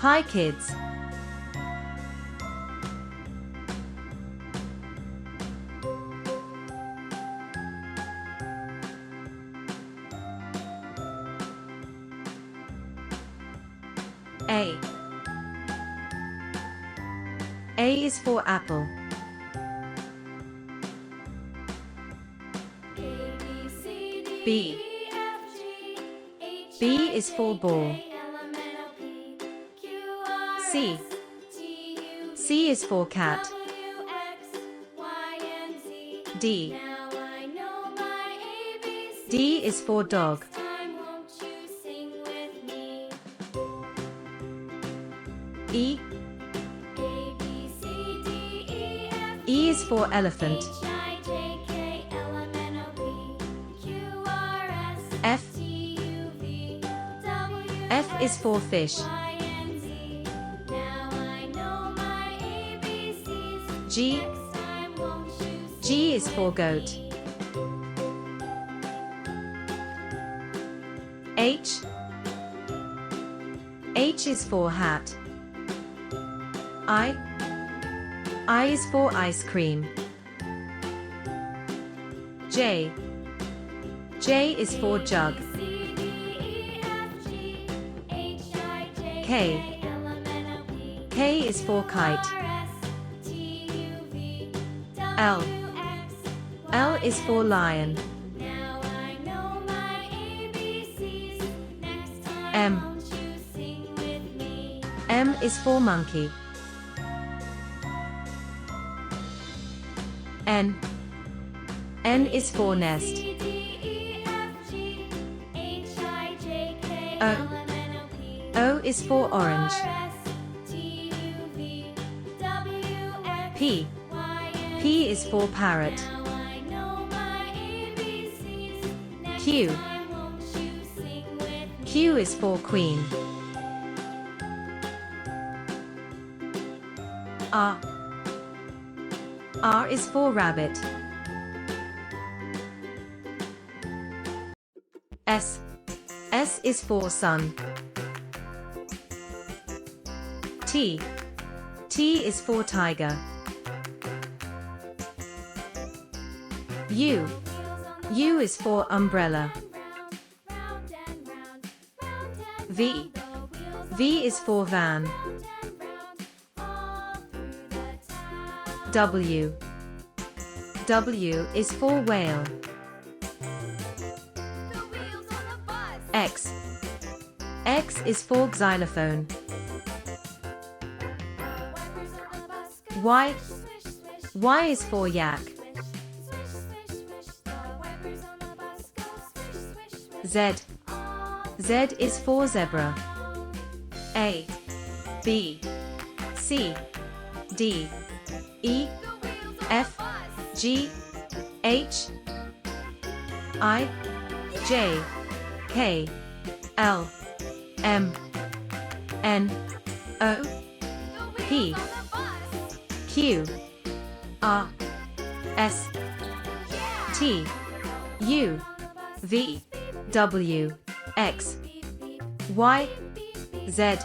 Hi kids. A. A is for apple. B. B is for ball. C. C is for cat. D. D is for dog. E. E is for elephant. F. F is for fish. G. G is for goat. H. H is for hat. I. I is for ice cream. J. J is for jug. K. K is for kite. L. L is for lion. M. M is for monkey. N. N is for nest. O. O is for orange. P. P is for parrot. Q. Q is for queen. R. R is for rabbit. S. S is for sun. T. T is for tiger. U. U is for umbrella. V. V is for van. W. W is for whale. X. X is for xylophone. Y. Y is for yak. Z. Z is for zebra. A. B. C. D. E. F. G. H. I. J. K. L. M. N. O. P. Q. R. S. T. U. V. W. X. Y. Z.